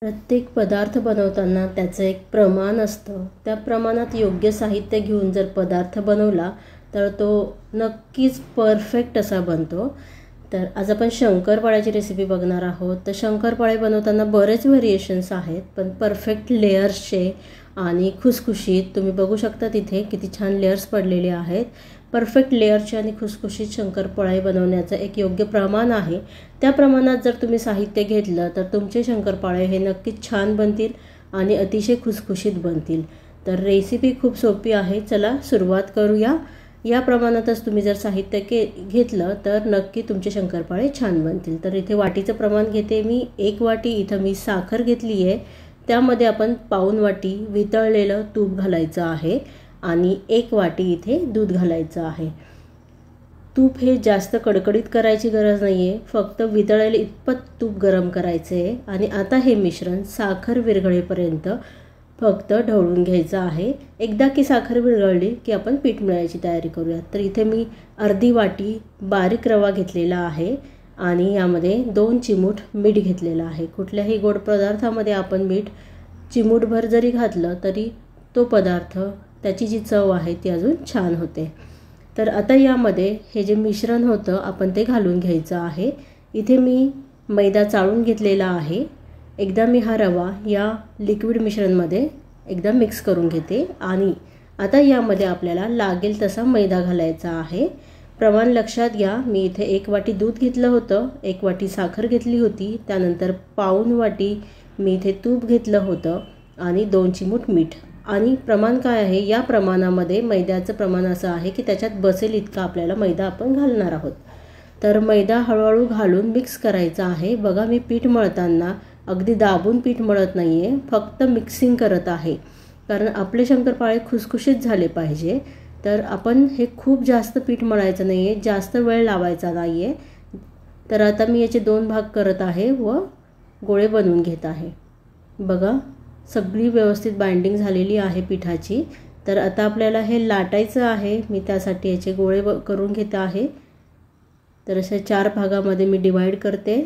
प्रत्येक पदार्थ बनवताना त्याचं एक प्रमाण असतं. त्या प्रमाणात योग्य साहित्य घेऊन जर पदार्थ बनवला तर तो नक्कीच परफेक्ट असा बनतो. तर आज आपण शंकरपाळ्याची रेसिपी बघणार आहोत. तर शंकरपाळे बनवताना बरेच व्हेरिएशन्स आहेत, पण परफेक्ट लेयर्सचे आणि खुसखुशीत तुम्ही बघू शकता तिथे किती छान लेयर्स पडलेले आहेत. परफेक्ट लेयरचे आणि खुसखुशीत शंकरपाळे बनवण्याचं एक योग्य प्रमाण आहे. त्या प्रमाणात जर तुम्ही साहित्य घेतलं तर तुमचे शंकरपाळे हे नक्कीच छान बनतील आणि अतिशय खुसखुशीत बनतील. तर रेसिपी खूप सोपी आहे. चला सुरुवात करूया. या प्रमाणातच तुम्ही जर साहित्य घेतलं तर नक्की तुमचे शंकरपाळे छान बनतील. तर इथे वाटीचं प्रमाण घेते मी. 1 वाटी इथं मी साखर घेतली आहे. त्यामध्ये आपण पाऊण वाटी वितळलेलं तूप घालायचं आहे आणि 1 वाटी इथे दूध घालायचं आहे. तूप हे जास्त कडकडीत करायची गरज नाही आहे, फक्त वितळेल इतपत तूप गरम करायचे आहे. आणि आता हे मिश्रण साखर विरघळेपर्यंत फक्त ढवळून घ्यायचं आहे. एकदा की साखर विरघळली की आपण पीठ मळायची तयारी करूया. तर इथे मी अर्धी वाटी बारीक रवा घेतलेला आहे आणि यामध्ये 2 चिमूट मीठ घेतलेलं आहे. कुठल्याही गोड पदार्थामध्ये आपण मीठ चिमूटभर जरी घातलं तरी तो पदार्थ त्याची जी चव आहे ती अजून छान होते. तर आता यामध्ये हे जे मिश्रण होतं आपण ते घालून घ्यायचं आहे. इथे मी मैदा चाळून घेतलेला आहे. एकदा मी हा रवा या लिक्विड मिश्रणमध्ये एकदा मिक्स करून घेते आणि आता यामध्ये आपल्याला लागेल तसा मैदा घालायचा आहे. प्रमाण लक्षात घ्या. मी इथे 1 वाटी दूध घेतलं होतं, 1 वाटी साखर घेतली होती, त्यानंतर पाऊण वाटी मी इथे तूप घेतलं होतं आणि 2 चिमूट मीठ. आणि प्रमाण काय आहे, या प्रमाणामध्ये मैद्याचं प्रमाण असं आहे की त्याच्यात बसेल इतका आपल्याला मैदा आपण घालणार आहोत. तर मैदा हळूहळू घालून मिक्स करायचा आहे. बघा मी पीठ मळताना अगदी दाबून पीठ मळत नाही आहे, फक्त मिक्सिंग करत आहे, कारण आपले शंकरपाळे खुसखुशीत झाले पाहिजे. तर आपण हे खूप जास्त पीठ मळायचं नाही आहे, जास्त वेळ लावायचा नाही आहे. तर आता मी याचे 2 भाग करत आहे व गोळे बनवून घेत आहे. बघा सगळी व्यवस्थित बाइंडिंग झालेली आहे पिठाची. तर आता आपल्याला हे लाटायचं आहे. मी त्यासाठी याचे गोळे करून घेत आहे. तर अशा 4 भागामध्ये मी डिवाइड करते.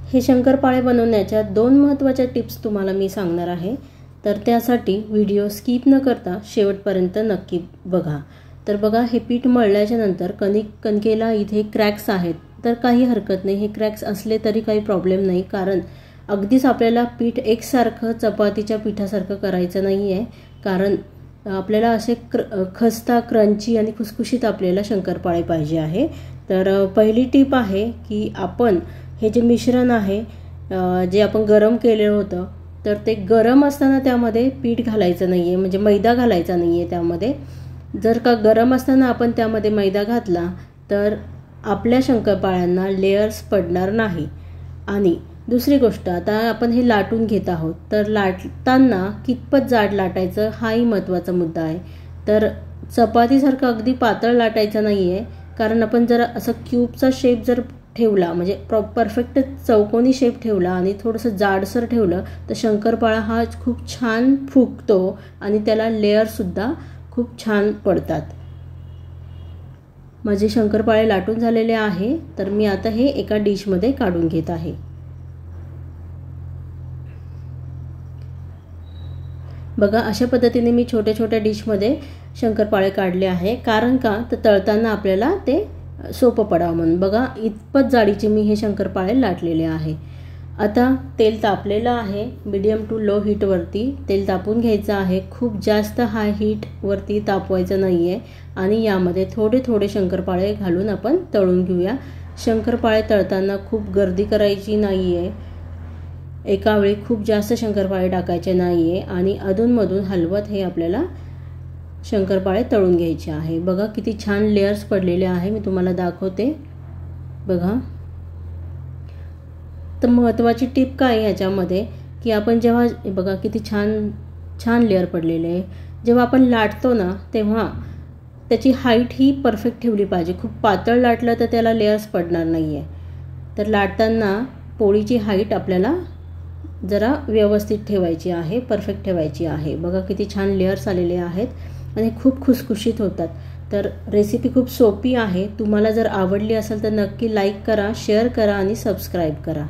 हे शंकरपाळे बनवण्याच्या 2 महत्त्वाच्या टिप्स तुम्हाला मी सांगणार आहे. तर त्यासाठी व्हिडिओ स्किप न करता शेवटपर्यंत नक्की बघा. तर बघा हे पीठ मळल्याच्या नंतर कणकेला इथे क्रॅक्स आहेत, तर काही हरकत नाही. हे क्रॅक्स असले तरी काही प्रॉब्लेम नाही, कारण अगदीच आपल्याला पीठ एकसारखं चपातीच्या पिठासारखं करायचं नाही आहे, कारण आपल्याला असे खस्ता क्रंची आणि खुसखुशीत आपल्याला शंकरपाळे पाहिजे आहे. तर पहिली टिप आहे की आपण हे जे मिश्रण आहे जे आपण गरम केलेलं होतं, तर ते गरम असताना त्यामध्ये पीठ घालायचं नाही आहे, म्हणजे मैदा घालायचा नाही आहे त्यामध्ये. जर का गरम असताना आपण त्यामध्ये मैदा घातला तर आपल्या शंकरपाळ्यांना लेयर्स पडणार नाही. आणि दुसरी गोष्ट, आता आपण हे लाटून घेत आहोत, तर लाटताना कितपत जाड लाटायचं हाही महत्त्वाचा मुद्दा आहे. तर चपातीसारखं अगदी पातळ लाटायचं नाही आहे, कारण आपण जर असं क्यूबचा शेप जर ठेवला, म्हणजे परफेक्ट चौकोनी शेप ठेवला आणि थोडंसं जाडसर ठेवलं तर शंकरपाळा हा खूप छान फुगतो आणि त्याला लेयरसुद्धा खूप छान पडतात. माझे शंकरपाळे लाटून झालेले आहे. तर मी आता हे एका डिशमध्ये काढून घेत आहे. बघा अशा पद्धतीने मी छोट्या छोट्या डिशमध्ये शंकरपाळे काढले आहे, कारण का तर तळताना आपल्याला ते सोपं पडावं म्हणून. बघा इतपत जाडीचे मी हे शंकरपाळे लाटलेले आहे. आता तेल तापलेलं आहे. मीडियम टू लो हीटवरती तेल तापून घ्यायचं आहे. खूप जास्त हाय हीटवरती तापवायचं नाही आहे. आणि यामध्ये थोडे थोडे शंकरपाळे घालून आपण तळून घेऊया. शंकरपाळे तळताना खूप गर्दी करायची नाही आहे, एका वेळी खूप जास्त शंकरपाळे टाकायचे नाही आहे आणि अधूनमधून हलवत हे आपल्याला शंकरपाळे तळून घ्यायचे आहे. बघा किती छान लेयर्स पडलेले आहे, मी तुम्हाला दाखवते. बघा तर महत्त्वाची टिप काय आहे याच्यामध्ये की आपण जेव्हा बघा किती छान छान लेयर पडलेले आहे, जेव्हा आपण लाटतो ना तेव्हा त्याची हाईट ही परफेक्ट ठेवली पाहिजे. खूप पातळ लाटलं तर त्याला लेयर्स पडणार नाही आहे. तर लाटताना पोळीची हाईट आपल्याला जरा व्यवस्थित ठेवायची आहे, परफेक्ट ठेवायची आहे. बघा किती छान लेयर्स आलेले आहेत आणि खूप खुसखुशीत होतात. तर रेसिपी खूप सोपी आहे. तुम्हाला जर आवडली असेल तर नक्की लाईक करा, शेअर करा आणि सबस्क्राईब करा.